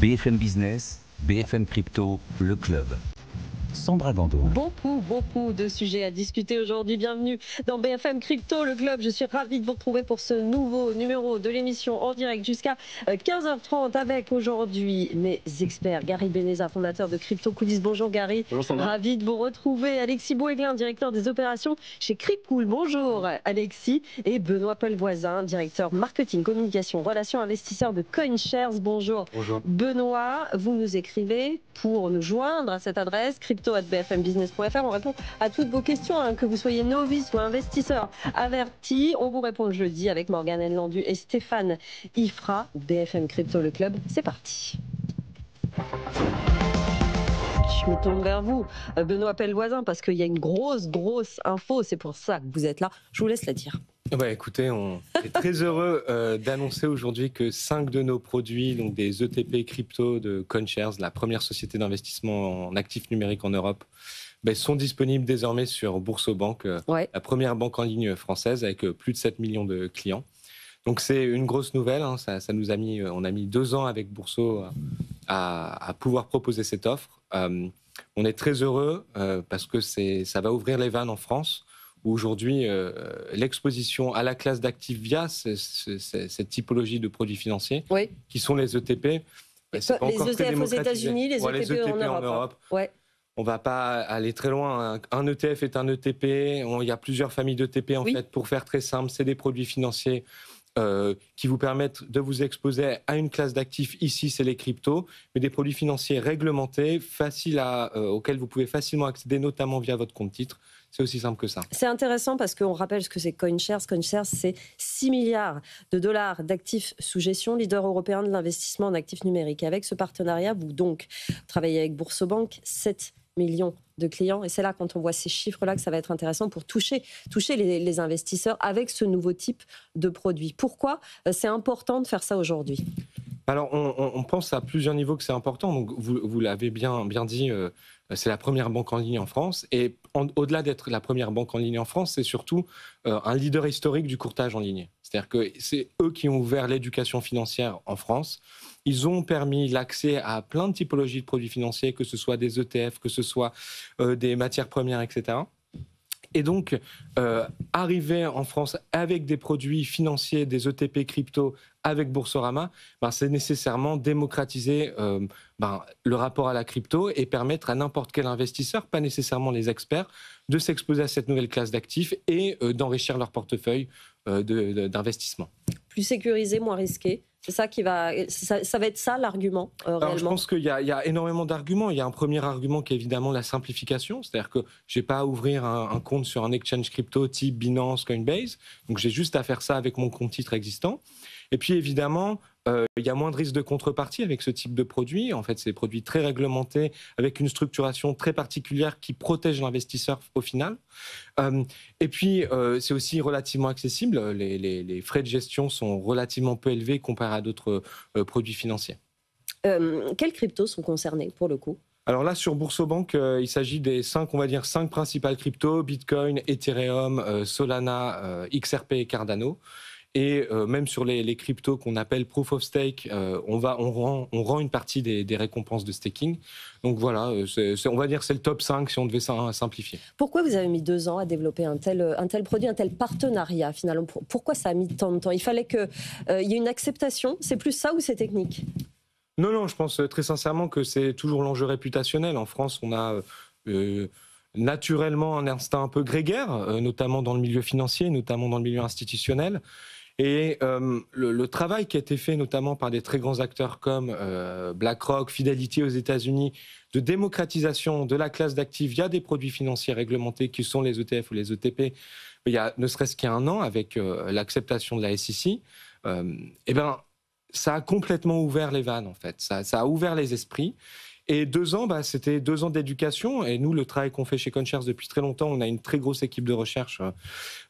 BFM Business, BFM Crypto, le club. Sandra Gandoin. Beaucoup de sujets à discuter aujourd'hui. Bienvenue dans BFM Crypto, le club. Je suis ravie de vous retrouver pour ce nouveau numéro de l'émission en direct jusqu'à 15h30 avec aujourd'hui mes experts. Gary Beneza, fondateur de Crypto Coolies. Bonjour Gary. Bonjour Sandra. Ravi de vous retrouver. Alexis Boéglin, directeur des opérations chez Crypcool. Bonjour Alexis. Et Benoît Pelvoisin, directeur marketing, communication, relations investisseurs de CoinShares. Bonjour. Bonjour. Benoît, vous nous écrivez pour nous joindre à cette adresse crypto@bfmbusiness.fr. On répond à toutes vos questions, que vous soyez novice ou investisseur averti. On vous répond le jeudi avec Morgane Landu et Stéphane Ifra. BFM Crypto, le club, c'est parti. Je me tourne vers vous, Benoît Pelvoisin, parce qu'il y a une grosse info. C'est pour ça que vous êtes là. Je vous laisse la dire. Écoutez, on est très heureux d'annoncer aujourd'hui que 5 de nos produits, donc des ETP crypto de CoinShares, la première société d'investissement en actifs numériques en Europe, sont disponibles désormais sur Boursobank, la première banque en ligne française avec plus de 7 millions de clients. Donc c'est une grosse nouvelle, ça nous a mis, on a mis 2 ans avec Bourso à pouvoir proposer cette offre. On est très heureux parce que ça va ouvrir les vannes en France, où aujourd'hui l'exposition à la classe d'actifs via cette typologie de produits financiers, qui sont les ETP, c'est pas encore très ETF aux démocratisé. États-Unis, les ETP en Europe. On ne va pas aller très loin. Un ETF est un ETP. Il y a plusieurs familles d'ETP en fait. Pour faire très simple, c'est des produits financiers qui vous permettent de vous exposer à une classe d'actifs. Ici, c'est les cryptos, mais des produits financiers réglementés, auxquels vous pouvez facilement accéder, notamment via votre compte titre. C'est aussi simple que ça. C'est intéressant parce qu'on rappelle ce que c'est CoinShares. CoinShares, c'est 6 milliards de dollars d'actifs sous gestion, leader européen de l'investissement en actifs numériques. Avec ce partenariat, vous travaillez avec Boursobank, 7 millions de clients. Et c'est là, quand on voit ces chiffres-là, que ça va être intéressant pour toucher les investisseurs avec ce nouveau type de produit. Pourquoi c'est important de faire ça aujourd'hui ? Alors, on pense à plusieurs niveaux que c'est important. Donc, vous l'avez bien dit, c'est la première banque en ligne en France. Et au-delà d'être la première banque en ligne en France, c'est surtout un leader historique du courtage en ligne. C'est-à-dire que c'est eux qui ont ouvert l'éducation financière en France. Ils ont permis l'accès à plein de typologies de produits financiers, que ce soit des ETF, que ce soit des matières premières, etc. Et donc, arriver en France avec des produits financiers, des ETP crypto, avec Boursorama, c'est nécessairement démocratiser le rapport à la crypto et permettre à n'importe quel investisseur, pas nécessairement les experts, de s'exposer à cette nouvelle classe d'actifs et d'enrichir leur portefeuille d'investissement. Plus sécurisé, moins risqué. C'est ça ça va être ça l'argument réellement. Alors, je pense qu'il y a énormément d'arguments. Il y a un premier argument qui est évidemment la simplification, c'est-à-dire que je n'ai pas à ouvrir un compte sur un exchange crypto type Binance, Coinbase, donc j'ai juste à faire ça avec mon compte titre existant. Et puis évidemment, il y a moins de risques de contrepartie avec ce type de produit. En fait, c'est des produits très réglementés, avec une structuration très particulière qui protège l'investisseur au final. Et puis, c'est aussi relativement accessible. Les frais de gestion sont relativement peu élevés comparé à d'autres produits financiers. Quelles cryptos sont concernées pour le coup ? Alors là, sur Boursobank, il s'agit des 5 principales cryptos: Bitcoin, Ethereum, Solana, XRP et Cardano. Et même sur les cryptos qu'on appelle Proof of Stake, on rend une partie des récompenses de staking. Donc voilà, on va dire que c'est le top 5 si on devait simplifier. Pourquoi vous avez mis 2 ans à développer un tel produit, un tel partenariat finalement ? Pourquoi ça a mis tant de temps ? Il fallait qu'il y ait une acceptation. C'est plus ça ou c'est technique ? Non, je pense très sincèrement que c'est toujours l'enjeu réputationnel. En France, on a naturellement un instinct un peu grégaire, notamment dans le milieu financier, notamment dans le milieu institutionnel. Et le travail qui a été fait notamment par des très grands acteurs comme BlackRock, Fidelity aux États-Unis, de démocratisation de la classe d'actifs via des produits financiers réglementés qui sont les ETF ou les ETP, il y a ne serait-ce qu'il y a un an avec l'acceptation de la SEC, ça a complètement ouvert les vannes en fait, ça a ouvert les esprits. Et 2 ans, c'était 2 ans d'éducation. Et nous, le travail qu'on fait chez CoinShares depuis très longtemps, on a une très grosse équipe de recherche.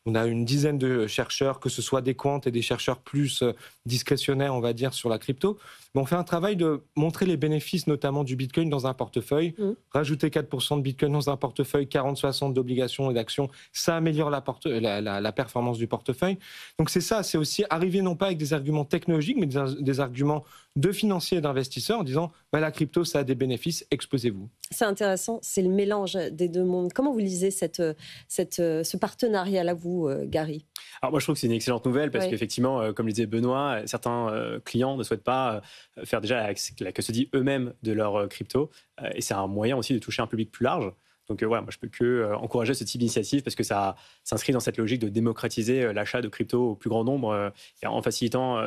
On a une dizaine de chercheurs, que ce soit des quants et des chercheurs plus discrétionnaires, on va dire, sur la crypto. Mais on fait un travail de montrer les bénéfices, notamment du Bitcoin dans un portefeuille. Rajouter 4% de Bitcoin dans un portefeuille, 40-60 d'obligations et d'actions, ça améliore la performance du portefeuille. Donc c'est ça, c'est aussi arriver non pas avec des arguments technologiques, mais des arguments de financiers et d'investisseurs en disant la crypto, ça a des bénéfices, exposez-vous. C'est intéressant, c'est le mélange des deux mondes. Comment vous lisez ce partenariat-là, vous, Gary? Alors moi, je trouve que c'est une excellente nouvelle parce qu'effectivement, comme le disait Benoît, certains clients ne souhaitent pas faire déjà la custody eux-mêmes de leur crypto. Et c'est un moyen aussi de toucher un public plus large. Donc voilà, moi je peux que encourager ce type d'initiative parce que ça s'inscrit dans cette logique de démocratiser l'achat de crypto au plus grand nombre en facilitant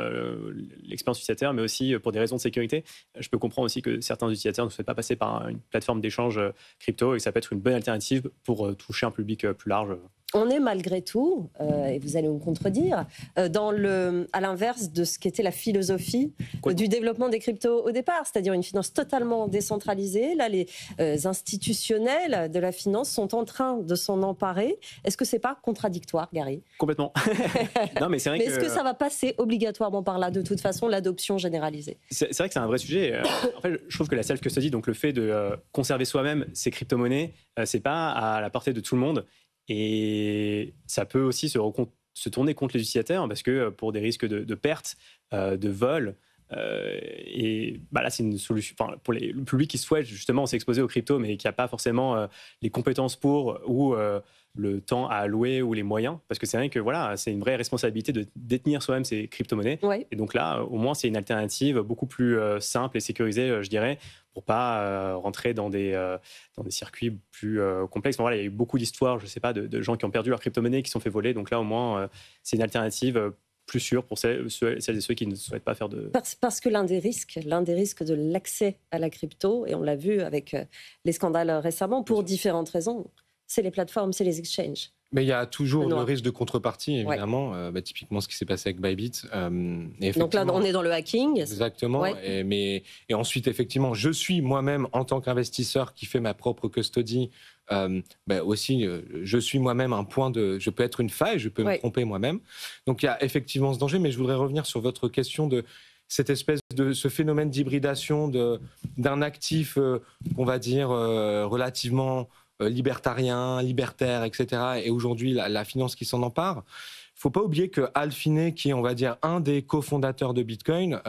l'expérience utilisateur, mais aussi pour des raisons de sécurité. Je peux comprendre aussi que certains utilisateurs ne souhaitent pas passer par une plateforme d'échange crypto et que ça peut être une bonne alternative pour toucher un public plus large. On est malgré tout, et vous allez me contredire, à l'inverse de ce qu'était la philosophie du développement des cryptos au départ, c'est-à-dire une finance totalement décentralisée. Là, les institutionnels de la finance sont en train de s'en emparer. Est-ce que c'est pas contradictoire, Gary? Complètement. Non, mais c'est vrai est-ce que ça va passer obligatoirement par là, de toute façon, l'adoption généralisée? C'est vrai que c'est un vrai sujet. En fait, je trouve que la self-custody, donc le fait de conserver soi-même ses crypto-monnaies, c'est pas à la portée de tout le monde. Et ça peut aussi se tourner contre les utilisateurs parce que pour des risques de perte, de vol, et là c'est une solution pour le public qui souhaite justement s'exposer aux cryptos mais qui n'a pas forcément les compétences pour ou le temps à allouer ou les moyens, parce que c'est vrai que voilà, c'est une vraie responsabilité de détenir soi-même ses crypto-monnaies. Et donc là, au moins, c'est une alternative beaucoup plus simple et sécurisée, je dirais, pour pas rentrer dans des circuits plus complexes. Voilà, il y a eu beaucoup d'histoires, je sais pas, de gens qui ont perdu leur crypto-monnaie, qui se sont fait voler. Donc là, au moins, c'est une alternative plus sûre pour celles et ceux qui ne souhaitent pas faire de... Parce que l'un des risques de l'accès à la crypto, et on l'a vu avec les scandales récemment, pour différentes raisons, c'est les plateformes, c'est les exchanges. Mais il y a toujours le risque de contrepartie, évidemment. Typiquement, ce qui s'est passé avec Bybit. Donc là, on est dans le hacking. Exactement. Et ensuite, effectivement, je suis moi-même, en tant qu'investisseur qui fait ma propre custody, aussi, je suis moi-même un point de... Je peux être une faille, je peux me tromper moi-même. Donc il y a effectivement ce danger. Mais je voudrais revenir sur votre question de cette espèce de ce phénomène d'hybridation d'un actif, on va dire, relativement... libertarien, libertaire, etc. Et aujourd'hui, la finance qui s'en empare. Il ne faut pas oublier que Hal Finney, qui est, on va dire, un des cofondateurs de Bitcoin,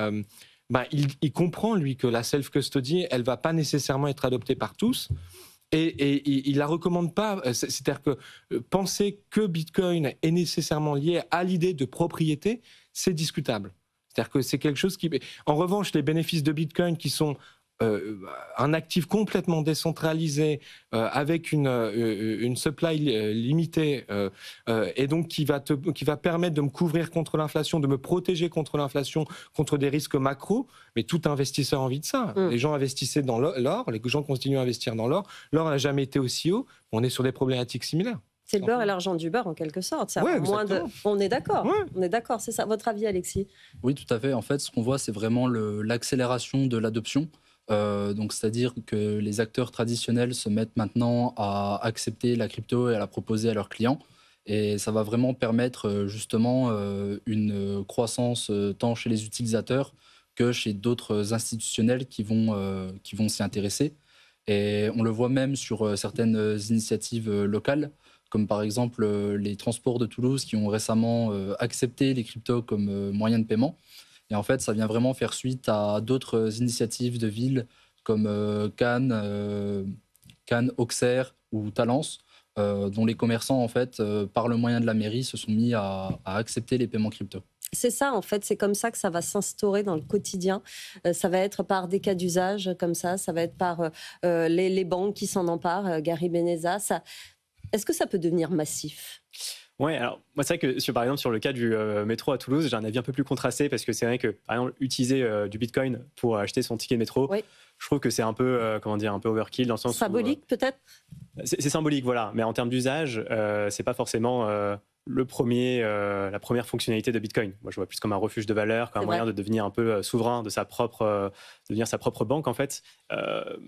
il comprend, lui, que la self-custody, elle ne va pas nécessairement être adoptée par tous. Et il ne la recommande pas. C'est-à-dire que penser que Bitcoin est nécessairement lié à l'idée de propriété, c'est discutable. C'est-à-dire que c'est quelque chose qui... En revanche, les bénéfices de Bitcoin qui sont... un actif complètement décentralisé avec une supply limitée et donc qui va permettre de me couvrir contre l'inflation, de me protéger contre l'inflation, contre des risques macro. Mais tout investisseur a envie de ça. Les gens investissaient dans l'or, les gens continuent à investir dans l'or. L'or n'a jamais été aussi haut. On est sur des problématiques similaires. C'est le beurre et l'argent du beurre, en quelque sorte. Ça On est d'accord. On est d'accord, c'est ça. Votre avis, Alexis? Oui, tout à fait. En fait, ce qu'on voit, c'est vraiment l'accélération de l'adoption. Donc, c'est-à-dire que les acteurs traditionnels se mettent maintenant à accepter la crypto et à la proposer à leurs clients. Et ça va vraiment permettre justement une croissance tant chez les utilisateurs que chez d'autres institutionnels qui vont s'y intéresser. Et on le voit même sur certaines initiatives locales, comme par exemple les transports de Toulouse qui ont récemment accepté les cryptos comme moyen de paiement. Et en fait, ça vient vraiment faire suite à d'autres initiatives de villes comme Cannes, Auxerre ou Talence, dont les commerçants, en fait, par le moyen de la mairie, se sont mis à accepter les paiements crypto. C'est ça, en fait, c'est comme ça que ça va s'instaurer dans le quotidien. Ça va être par des cas d'usage comme ça va être par les banques qui s'en emparent, Gary Beneza. Est-ce que ça peut devenir massif ? Ouais, alors moi c'est vrai que par exemple sur le cas du métro à Toulouse, j'ai un avis un peu plus contrasté parce que c'est vrai que par exemple utiliser du Bitcoin pour acheter son ticket de métro, je trouve que c'est un peu un peu overkill dans le sens symbolique où, peut-être. C'est symbolique, voilà, mais en termes d'usage, c'est pas forcément la première fonctionnalité de Bitcoin. Moi, je vois plus comme un refuge de valeur, comme un moyen de devenir un peu souverain de devenir sa propre banque, en fait.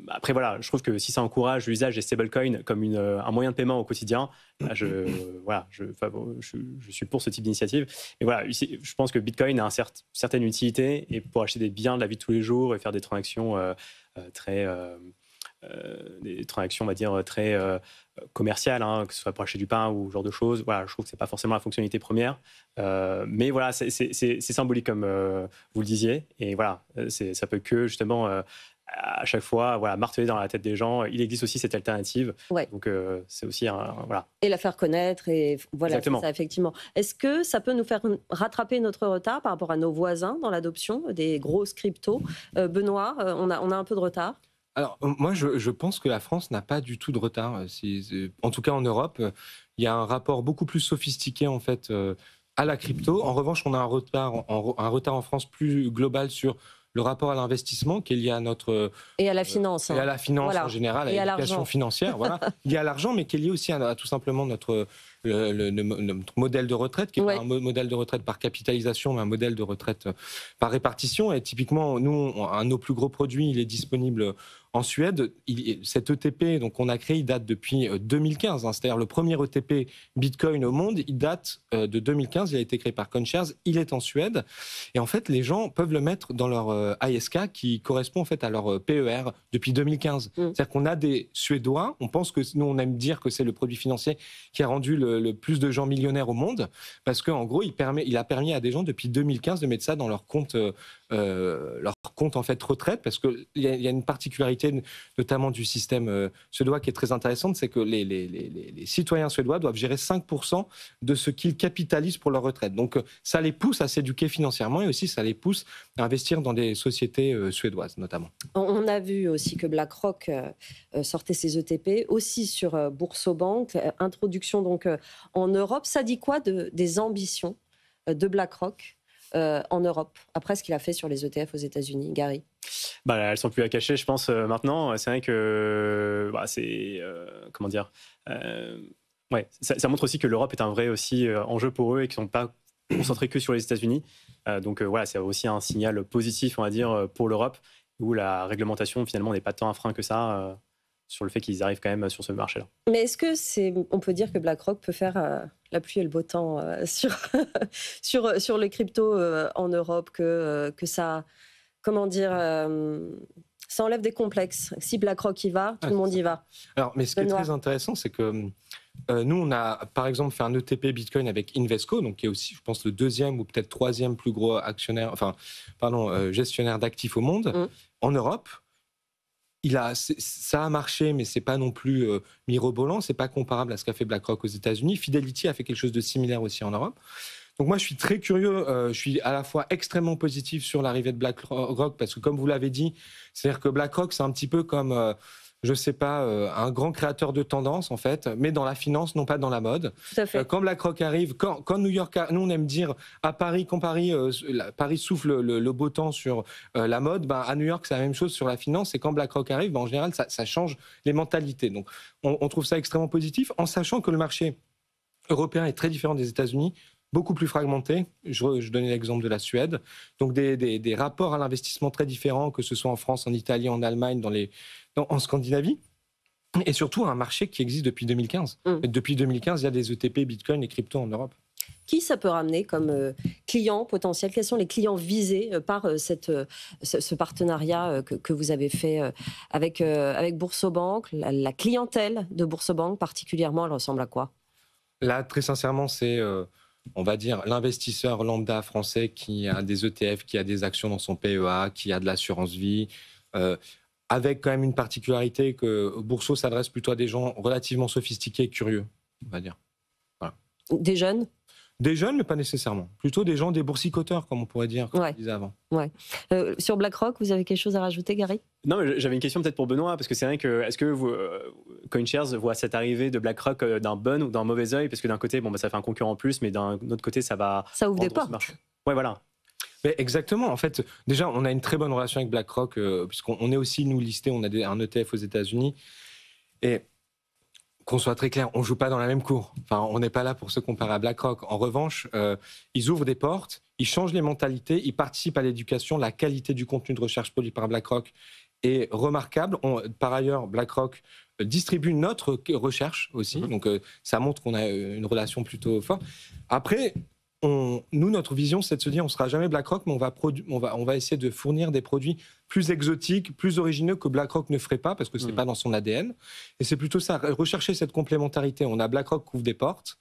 Après, voilà, je trouve que si ça encourage l'usage des stablecoins comme un moyen de paiement au quotidien, je suis pour ce type d'initiative. Et voilà, ici, je pense que Bitcoin a une certaine utilité et pour acheter des biens de la vie de tous les jours et faire des transactions on va dire, très commerciales, hein, que ce soit pour acheter du pain ou ce genre de choses. Voilà, je trouve que ce n'est pas forcément la fonctionnalité première. Mais voilà, c'est symbolique, comme vous le disiez. Et voilà, ça peut que, justement, à chaque fois, voilà, marteler dans la tête des gens. Il existe aussi cette alternative. Ouais. Donc, c'est aussi voilà. Et la faire connaître. Et voilà, exactement. Ça, effectivement. Est-ce que ça peut nous faire rattraper notre retard par rapport à nos voisins dans l'adoption des grosses cryptos? Benoît, on a un peu de retard? Alors, moi, je pense que la France n'a pas du tout de retard. En tout cas, en Europe, il y a un rapport beaucoup plus sophistiqué, en fait, à la crypto. En revanche, on a un retard en France plus global sur le rapport à l'investissement qui est lié à notre... Et à la finance. Et à la finance, voilà. en général, à l'éducation financière. Voilà. Il y a l'argent, mais qui est lié aussi à tout simplement notre modèle de retraite, qui n'est pas un modèle de retraite par capitalisation, mais un modèle de retraite par répartition. Et typiquement, nous, un de nos plus gros produits, il est disponible en Suède. Cet ETP qu'on a créé, il date depuis 2015. Hein, c'est-à-dire le premier ETP Bitcoin au monde, il date de 2015. Il a été créé par CoinShares. Il est en Suède. Et en fait, les gens peuvent le mettre dans leur ISK qui correspond en fait à leur PER depuis 2015. C'est-à-dire qu'on a des Suédois. On pense que nous, on aime dire que c'est le produit financier qui a rendu le plus de gens millionnaires au monde, parce qu'en gros, il a permis à des gens depuis 2015 de mettre ça dans leur compte en fait retraite, parce qu'il y a une particularité notamment du système suédois qui est très intéressante, c'est que les citoyens suédois doivent gérer 5% de ce qu'ils capitalisent pour leur retraite. Donc ça les pousse à s'éduquer financièrement et aussi ça les pousse à investir dans des sociétés suédoises notamment. On a vu aussi que BlackRock sortait ses ETP aussi sur Boursobank, introduction donc en Europe. Ça dit quoi des ambitions de BlackRock en Europe, après ce qu'il a fait sur les ETF aux États-Unis, Gary? Elles sont plus à cacher, je pense, maintenant. C'est vrai que comment dire, ça montre aussi que l'Europe est un vrai aussi enjeu pour eux et qu'ils ne sont pas concentrés que sur les États-Unis. Donc voilà, c'est aussi un signal positif, on va dire, pour l'Europe, où la réglementation finalement n'est pas tant un frein que ça. Sur le fait qu'ils arrivent quand même sur ce marché-là. Mais est-ce que on peut dire que BlackRock peut faire la pluie et le beau temps sur les cryptos en Europe, que ça, comment dire, ça enlève des complexes. Si BlackRock y va, tout le monde y va. Alors, mais ce qui est très intéressant, c'est que nous, on a par exemple fait un ETP Bitcoin avec Invesco, donc qui est aussi, je pense, le deuxième ou peut-être troisième plus gros gestionnaire d'actifs au monde, en Europe. Ça a marché, mais c'est pas non plus mirobolant, c'est pas comparable à ce qu'a fait BlackRock aux États-Unis. Fidelity a fait quelque chose de similaire aussi en Europe. Donc moi, je suis très curieux. Je suis à la fois extrêmement positif sur l'arrivée de BlackRock, parce que comme vous l'avez dit, c'est-à-dire que BlackRock, c'est un petit peu comme je sais pas, un grand créateur de tendance, en fait, mais dans la finance, non pas dans la mode. Tout à fait. Quand BlackRock arrive, quand New York, nous on aime dire à Paris, quand Paris souffle le beau temps sur la mode, à New York, c'est la même chose sur la finance, et quand BlackRock arrive, en général, ça change les mentalités. Donc, on trouve ça extrêmement positif, en sachant que le marché européen est très différent des États-Unis, beaucoup plus fragmenté. Je donnais l'exemple de la Suède. Donc, des rapports à l'investissement très différents, que ce soit en France, en Italie, en Allemagne, en Scandinavie, et surtout un marché qui existe depuis 2015. Depuis 2015, il y a des ETP, Bitcoin et crypto en Europe. Qui ça peut ramener comme client potentiel? Quels sont les clients visés par ce partenariat que vous avez fait avec Boursobank? La clientèle de Boursobank particulièrement, elle ressemble à quoi? Là, très sincèrement, c'est, on va dire, l'investisseur lambda français qui a des ETF, qui a des actions dans son PEA, qui a de l'assurance vie, avec quand même une particularité que Bourso s'adresse plutôt à des gens relativement sophistiqués et curieux, on va dire. Voilà. Des jeunes? Des jeunes, mais pas nécessairement. Plutôt des gens, des boursicoteurs, comme on pourrait dire, comme on disait avant. Ouais. Sur BlackRock, vous avez quelque chose à rajouter, Gary? Non, mais j'avais une question peut-être pour Benoît, parce que c'est vrai que, est-ce que CoinShares voit cette arrivée de BlackRock d'un bon ou d'un mauvais œil? Parce que d'un côté, ça fait un concurrent en plus, mais d'un autre côté, ça ouvre des portes. Ouais, voilà. Mais exactement. En fait, déjà, on a une très bonne relation avec BlackRock, puisqu'on est aussi, nous, listés, on a un ETF aux États-Unis. Et Qu'on soit très clair, on ne joue pas dans la même cour. Enfin, on n'est pas là pour se comparer à BlackRock. En revanche, ils ouvrent des portes, ils changent les mentalités, ils participent à l'éducation. La qualité du contenu de recherche produit par BlackRock est remarquable. Par ailleurs, BlackRock distribue notre recherche aussi. Donc, ça montre qu'on a une relation plutôt forte. Après, nous, notre vision, c'est de se dire on ne sera jamais BlackRock, mais on va essayer de fournir des produits plus exotiques, plus originaux que BlackRock ne ferait pas, parce que ce n'est pas dans son ADN. Et c'est plutôt ça, rechercher cette complémentarité. On a BlackRock qui ouvre des portes,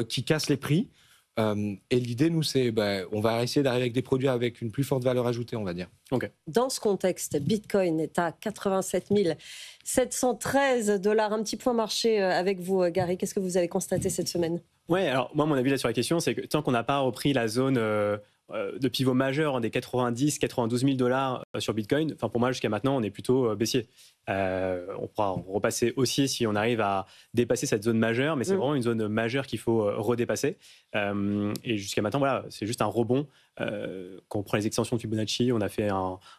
qui casse les prix. Et l'idée, nous, c'est on va essayer d'arriver avec des produits avec une plus forte valeur ajoutée, on va dire. Okay. Dans ce contexte, Bitcoin est à 87 713 $. Un petit point marché avec vous, Gary. Qu'est-ce que vous avez constaté cette semaine ? Ouais, alors moi, mon avis là sur la question, c'est que tant qu'on n'a pas repris la zone de pivot majeur des 92 000 $ sur Bitcoin, enfin pour moi jusqu'à maintenant, on est plutôt baissier. On pourra repasser haussier si on arrive à dépasser cette zone majeure, mais c'est vraiment une zone majeure qu'il faut redépasser. Et jusqu'à maintenant, voilà, c'est juste un rebond. Quand on prend les extensions de Fibonacci, on a fait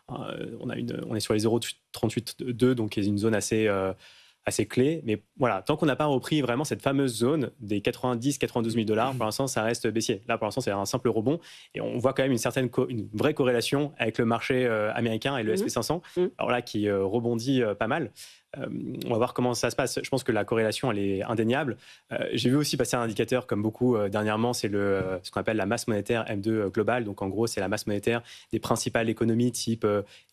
on est sur les 0,38,2, donc c'est une zone assez clé, mais voilà, tant qu'on n'a pas repris vraiment cette fameuse zone des 92 000 $, pour l'instant, ça reste baissier. Là, pour l'instant, c'est un simple rebond, et on voit quand même une vraie corrélation avec le marché américain et le SP500, alors là, qui rebondit pas mal. On va voir comment ça se passe. Je pense que la corrélation, elle est indéniable. J'ai vu aussi passer un indicateur, comme beaucoup dernièrement, c'est ce qu'on appelle la masse monétaire M2 globale. Donc en gros, c'est la masse monétaire des principales économies type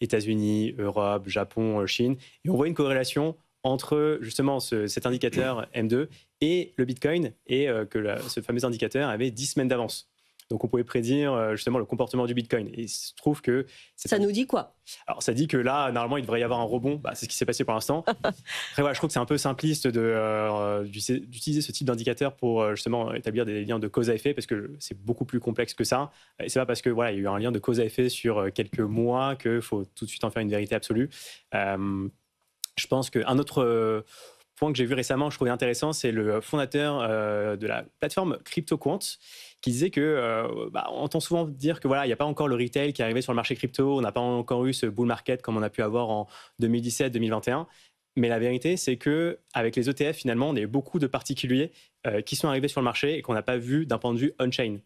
États-Unis, Europe, Japon, Chine. Et on voit une corrélation entre justement cet indicateur M2 et le Bitcoin, et que ce fameux indicateur avait 10 semaines d'avance. Donc on pouvait prédire justement le comportement du Bitcoin. Et il se trouve que... Ça nous dit quoi ? Alors ça dit que là, normalement, il devrait y avoir un rebond. C'est ce qui s'est passé pour l'instant. Après, voilà, je trouve que c'est un peu simpliste d'utiliser ce type d'indicateur pour justement établir des liens de cause à effet, parce que c'est beaucoup plus complexe que ça. Et c'est pas parce que voilà, il y a eu un lien de cause à effet sur quelques mois qu'il faut tout de suite en faire une vérité absolue. Je pense qu'un autre point que j'ai vu récemment, je trouvais intéressant, c'est le fondateur de la plateforme CryptoQuant, qui disait que on entend souvent dire que voilà, il n'y a pas encore le retail qui est arrivé sur le marché crypto, on n'a pas encore eu ce bull market comme on a pu avoir en 2017-2021. Mais la vérité, c'est que avec les ETF, finalement, on a eu beaucoup de particuliers qui sont arrivés sur le marché et qu'on n'a pas vu d'un point de vue on-chain.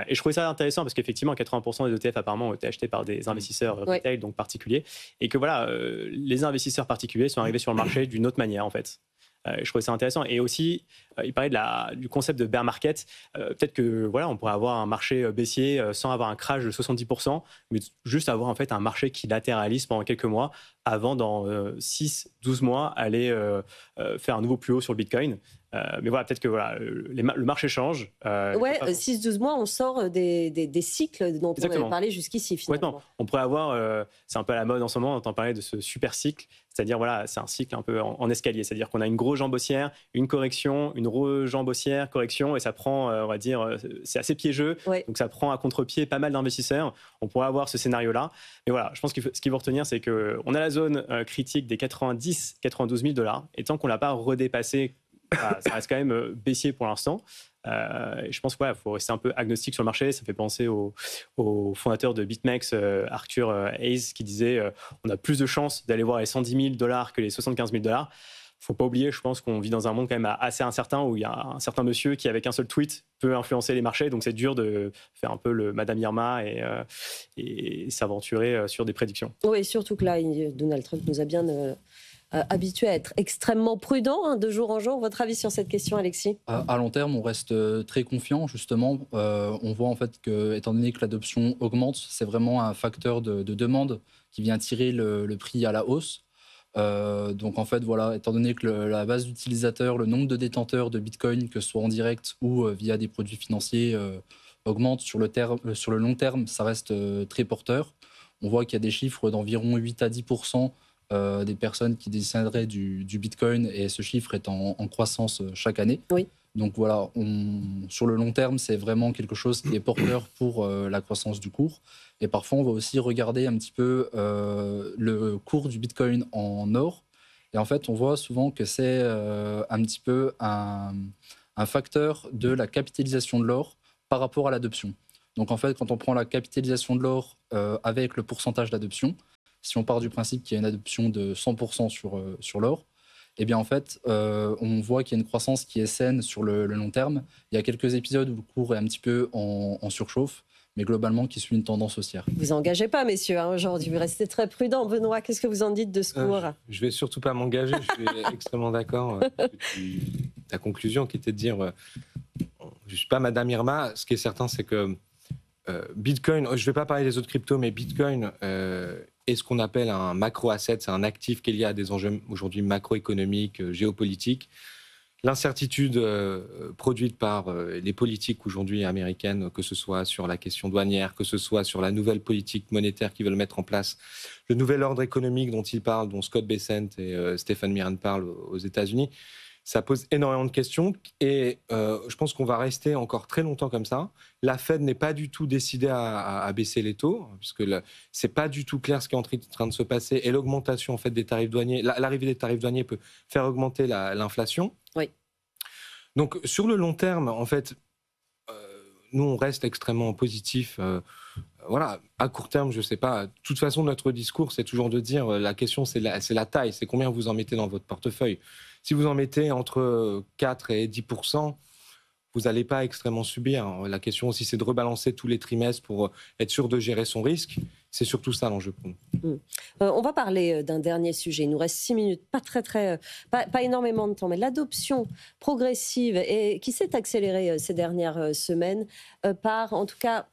Et je trouvais ça intéressant parce qu'effectivement, 80% des ETF apparemment ont été achetés par des investisseurs retail, donc particuliers, et que voilà, les investisseurs particuliers sont arrivés sur le marché d'une autre manière en fait. Je trouvais ça intéressant. Et aussi, il parlait du concept de bear market. Peut-être que voilà, on pourrait avoir un marché baissier sans avoir un crash de 70%, mais juste avoir en fait un marché qui latéralise pendant quelques mois avant, dans 6-12 mois, aller faire un nouveau plus haut sur le Bitcoin. Mais voilà, peut-être que voilà, le marché change. 6-12 mois, on sort des cycles dont on avait parlé jusqu'ici, finalement. Complètement. On pourrait avoir, c'est un peu à la mode en ce moment, on entend parler de ce super cycle, c'est-à-dire voilà, c'est un cycle un peu en escalier, c'est-à-dire qu'on a une grosse jambe haussière, une correction, une jambe haussière, correction, et ça prend, on va dire, c'est assez piégeux, donc ça prend à contre-pied pas mal d'investisseurs. On pourrait avoir ce scénario-là. Mais voilà, je pense que ce qu'il faut retenir, c'est qu'on a la zone critique des 92 000 $, et tant qu'on ne l'a pas redépassé, ça reste quand même baissier pour l'instant. Je pense qu'il faut rester un peu agnostique sur le marché. Ça fait penser au fondateur de BitMEX, Arthur Hayes, qui disait on a plus de chances d'aller voir les 110 000 $ que les 75 000 $. Il ne faut pas oublier, je pense qu'on vit dans un monde quand même assez incertain, où il y a un certain monsieur qui, avec un seul tweet, peut influencer les marchés. Donc c'est dur de faire un peu le Madame Irma et s'aventurer sur des prédictions. Oui, surtout que là, Donald Trump nous a bien... habitué à être extrêmement prudent de jour en jour. Votre avis sur cette question, Alexis ? À long terme, on reste très confiant, justement. On voit en fait que, étant donné que l'adoption augmente, c'est vraiment un facteur de demande qui vient tirer le prix à la hausse. Donc en fait, voilà, étant donné que la base d'utilisateurs, le nombre de détenteurs de Bitcoin, que ce soit en direct ou via des produits financiers, augmente sur le long terme, ça reste très porteur. On voit qu'il y a des chiffres d'environ 8 à 10% des personnes qui détiendraient du Bitcoin, et ce chiffre est en croissance chaque année. Oui. Donc voilà, sur le long terme, c'est vraiment quelque chose qui est porteur pour la croissance du cours. Et parfois, on va aussi regarder un petit peu le cours du Bitcoin en or. Et en fait, on voit souvent que c'est un petit peu un facteur de la capitalisation de l'or par rapport à l'adoption. Donc en fait, quand on prend la capitalisation de l'or avec le pourcentage d'adoption, si on part du principe qu'il y a une adoption de 100% sur l'or, eh bien en fait, on voit qu'il y a une croissance qui est saine sur le long terme. Il y a quelques épisodes où le cours est un petit peu en surchauffe, mais globalement qui suit une tendance haussière. Vous engagez pas, messieurs, hein, aujourd'hui. Vous restez très prudents. Benoît, qu'est-ce que vous en dites de ce cours? Je vais surtout pas m'engager. Je suis extrêmement d'accord avec la conclusion qui était de dire je suis pas Madame Irma. Ce qui est certain, c'est que Bitcoin, je vais pas parler des autres cryptos, mais Bitcoin est ce qu'on appelle un macro-asset. C'est un actif qui est lié à des enjeux aujourd'hui macroéconomiques, géopolitiques. L'incertitude produite par les politiques aujourd'hui américaines, que ce soit sur la question douanière, que ce soit sur la nouvelle politique monétaire qu'ils veulent mettre en place, le nouvel ordre économique dont ils parlent, dont Scott Bessent et Stephen Miran parlent aux États-Unis, ça pose énormément de questions et je pense qu'on va rester encore très longtemps comme ça. La Fed n'est pas du tout décidée à baisser les taux, puisque c'est pas du tout clair ce qui est en train de se passer et l'augmentation en fait des tarifs douaniers, l'arrivée des tarifs douaniers peut faire augmenter l'inflation. Oui. Donc sur le long terme, en fait, nous on reste extrêmement positif. Voilà, à court terme, je sais pas. De toute façon, notre discours, c'est toujours de dire la question, c'est la taille, c'est combien vous en mettez dans votre portefeuille. Si vous en mettez entre 4 et 10%, vous n'allez pas extrêmement subir. La question aussi, c'est de rebalancer tous les trimestres pour être sûr de gérer son risque. C'est surtout ça l'enjeu pour nous. On va parler d'un dernier sujet. Il nous reste 6 minutes, pas énormément de temps, mais l'adoption progressive et qui s'est accélérée ces dernières semaines par, en tout cas,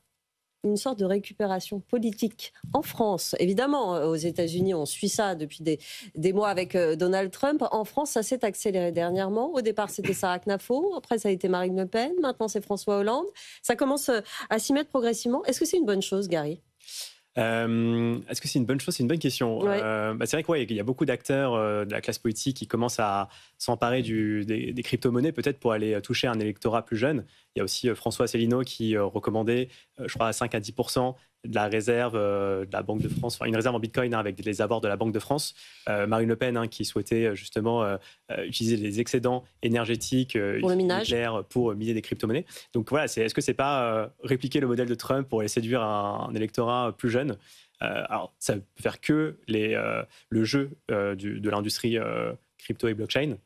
une sorte de récupération politique en France. Évidemment, aux États-Unis, on suit ça depuis des mois avec Donald Trump. En France, ça s'est accéléré dernièrement. Au départ, c'était Sarah Knafo. Après, ça a été Marine Le Pen. Maintenant, c'est François Hollande. Ça commence à s'y mettre progressivement. Est-ce que c'est une bonne chose, Gary ? Est-ce que c'est une bonne chose? C'est une bonne question. Ouais. C'est vrai qu'il y a beaucoup d'acteurs de la classe politique qui commencent à s'emparer des crypto-monnaies, peut-être pour aller toucher un électorat plus jeune. Il y a aussi François Asselineau qui recommandait, je crois, à 5 à 10% de la réserve de la Banque de France, enfin une réserve en Bitcoin avec les avoirs de la Banque de France. Marine Le Pen qui souhaitait justement utiliser les excédents énergétiques pour le minage, nucléaires pour miner des crypto-monnaies. Donc voilà, est-ce que c'est pas répliquer le modèle de Trump pour aller séduire un électorat plus jeune? Alors ça peut faire que le jeu de l'industrie crypto et blockchain.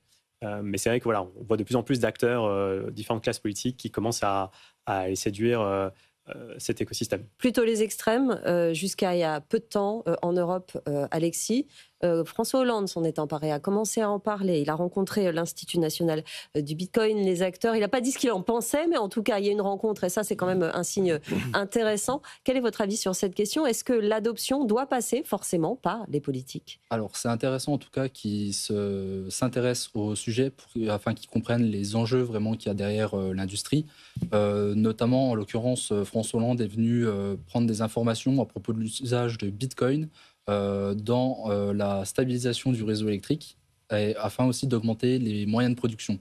Mais c'est vrai que voilà, on voit de plus en plus d'acteurs, différentes classes politiques qui commencent à aller séduire cet écosystème. Plutôt les extrêmes, jusqu'à il y a peu de temps en Europe, Alexis. François Hollande s'en est emparé, a commencé à en parler. Il a rencontré l'Institut national du Bitcoin, les acteurs. Il n'a pas dit ce qu'il en pensait, mais en tout cas, il y a une rencontre et ça, c'est quand même un signe intéressant. Quel est votre avis sur cette question? Est-ce que l'adoption doit passer forcément par les politiques? Alors, c'est intéressant en tout cas qu'ils s'intéressent au sujet afin qu'ils comprennent les enjeux vraiment qu'il y a derrière l'industrie. Notamment, en l'occurrence, François Hollande est venu prendre des informations à propos de l'usage de Bitcoin dans la stabilisation du réseau électrique afin aussi d'augmenter les moyens de production.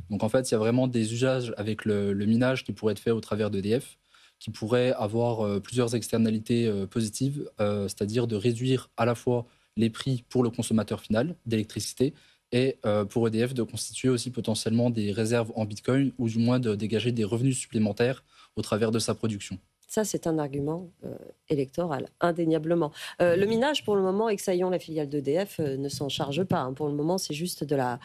Donc en fait, il y a vraiment des usages avec le minage qui pourraient être faits au travers d'EDF, qui pourraient avoir plusieurs externalités positives, c'est-à-dire de réduire à la fois les prix pour le consommateur final d'électricité et pour EDF de constituer aussi potentiellement des réserves en Bitcoin ou du moins de dégager des revenus supplémentaires au travers de sa production. Ça, c'est un argument électoral, indéniablement. Le minage, pour le moment, Exaion, la filiale d'EDF, ne s'en charge pas. Hein. Pour le moment, c'est juste de la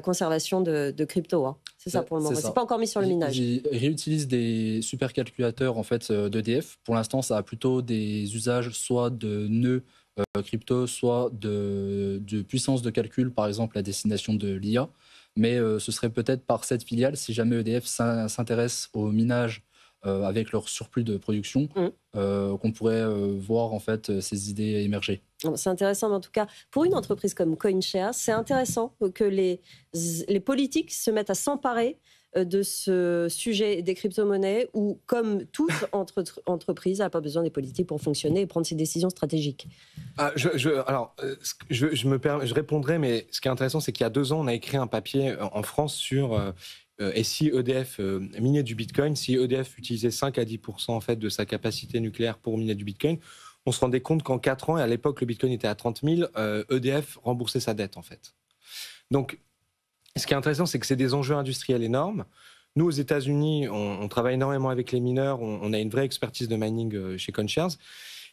conservation de crypto. Hein. C'est ça pour le moment. C'est pas encore mis sur le minage. Ils réutilisent des supercalculateurs en fait, d'EDF. Pour l'instant, ça a plutôt des usages soit de nœuds crypto, soit de puissance de calcul, par exemple, à destination de l'IA. Mais ce serait peut-être par cette filiale, si jamais EDF s'intéresse au minage avec leur surplus de production, qu'on pourrait voir en fait ces idées émerger. C'est intéressant, mais en tout cas, pour une entreprise comme CoinShares, c'est intéressant que les politiques se mettent à s'emparer de ce sujet des crypto-monnaies où, comme toute entreprise, elle n'a pas besoin des politiques pour fonctionner et prendre ses décisions stratégiques. Je répondrai, mais ce qui est intéressant, c'est qu'il y a 2 ans, on a écrit un papier en France sur... et si EDF minait du Bitcoin, si EDF utilisait 5 à 10% en fait, de sa capacité nucléaire pour miner du Bitcoin, on se rendait compte qu'en 4 ans, et à l'époque le Bitcoin était à 30 000, EDF remboursait sa dette en fait. Donc, ce qui est intéressant, c'est que c'est des enjeux industriels énormes. Nous, aux États-Unis, on travaille énormément avec les mineurs, on a une vraie expertise de mining chez CoinShares.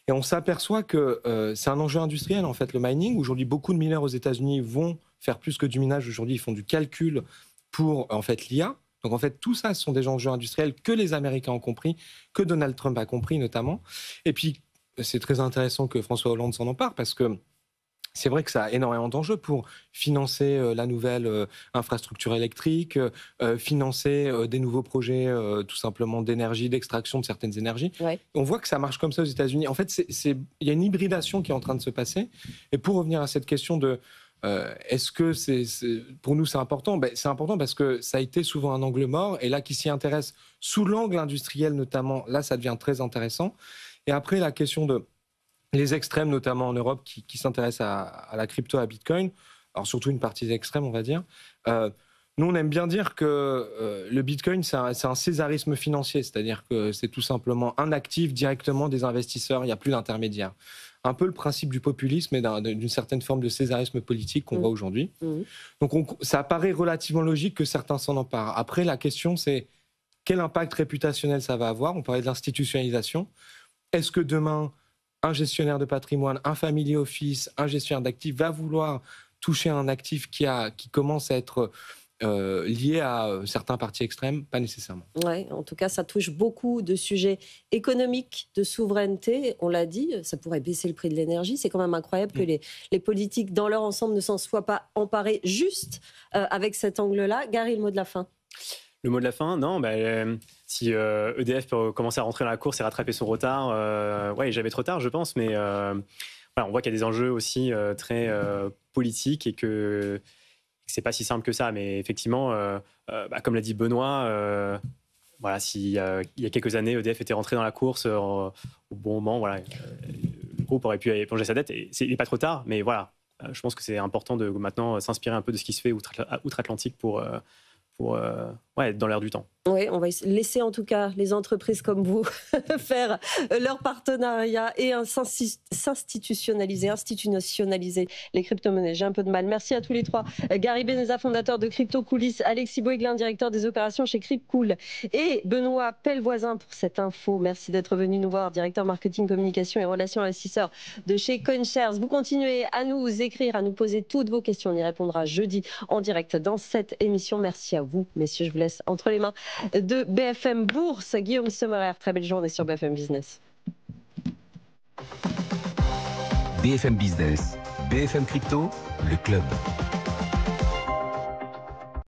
Et on s'aperçoit que c'est un enjeu industriel, en fait, le mining. Aujourd'hui, beaucoup de mineurs aux États-Unis vont faire plus que du minage. Aujourd'hui, ils font du calcul pour en fait l'IA. Donc en fait, tout ça, ce sont des enjeux industriels que les Américains ont compris, que Donald Trump a compris notamment. Et puis, c'est très intéressant que François Hollande s'en empare parce que c'est vrai que ça a énormément d'enjeux pour financer la nouvelle infrastructure électrique, financer des nouveaux projets tout simplement d'énergie, d'extraction de certaines énergies. Ouais. On voit que ça marche comme ça aux États-Unis. En fait, il y a une hybridation qui est en train de se passer. Et pour revenir à cette question de est-ce que pour nous c'est important ? C'est important parce que ça a été souvent un angle mort. Et là, qui s'y intéresse sous l'angle industriel notamment, là, ça devient très intéressant. Et après, la question de les extrêmes, notamment en Europe, qui s'intéressent à la crypto, à Bitcoin, alors surtout une partie des extrêmes, on va dire. Nous, on aime bien dire que le Bitcoin, c'est un césarisme financier, c'est-à-dire que c'est tout simplement un actif directement des investisseurs, il n'y a plus d'intermédiaire. Un peu le principe du populisme et d'une certaine forme de césarisme politique qu'on voit aujourd'hui. Donc ça paraît relativement logique que certains s'en emparent. Après, la question, c'est quel impact réputationnel ça va avoir ? On parlait de l'institutionnalisation. Est-ce que demain, un gestionnaire de patrimoine, un family office, un gestionnaire d'actifs va vouloir toucher un actif qui commence à être lié à certains partis extrêmes? Pas nécessairement. Ouais, en tout cas, ça touche beaucoup de sujets économiques, de souveraineté. On l'a dit, ça pourrait baisser le prix de l'énergie. C'est quand même incroyable que les politiques, dans leur ensemble, ne s'en soient pas emparés juste avec cet angle-là. Gary, le mot de la fin. Le mot de la fin, non, si EDF peut commencer à rentrer dans la course et rattraper son retard, ouais, jamais trop tard, je pense, mais voilà, on voit qu'il y a des enjeux aussi très politiques et que c'est pas si simple que ça, mais effectivement, comme l'a dit Benoît, voilà, il y a quelques années, EDF était rentré dans la course au bon moment, voilà, le groupe aurait pu éponger sa dette, et il n'est pas trop tard, mais voilà, je pense que c'est important de maintenant s'inspirer un peu de ce qui se fait outre-Atlantique pour être dans l'air du temps. Oui, on va laisser en tout cas les entreprises comme vous faire leur partenariat et institutionnaliser les crypto-monnaies. J'ai un peu de mal. Merci à tous les trois. Gary Benezza, fondateur de Crypto Coulisses, Alexis Boeglin, directeur des opérations chez Crypcool, et Benoît Pellevoisin pour cette info. Merci d'être venu nous voir, directeur marketing, communication et relations investisseurs de chez CoinShares. Vous continuez à nous écrire, à nous poser toutes vos questions. On y répondra jeudi en direct dans cette émission. Merci à vous, messieurs. Je vous laisse entre les mains de BFM Bourse. Guillaume Sommerer, très belle journée sur BFM Business. BFM Business, BFM Crypto, le club.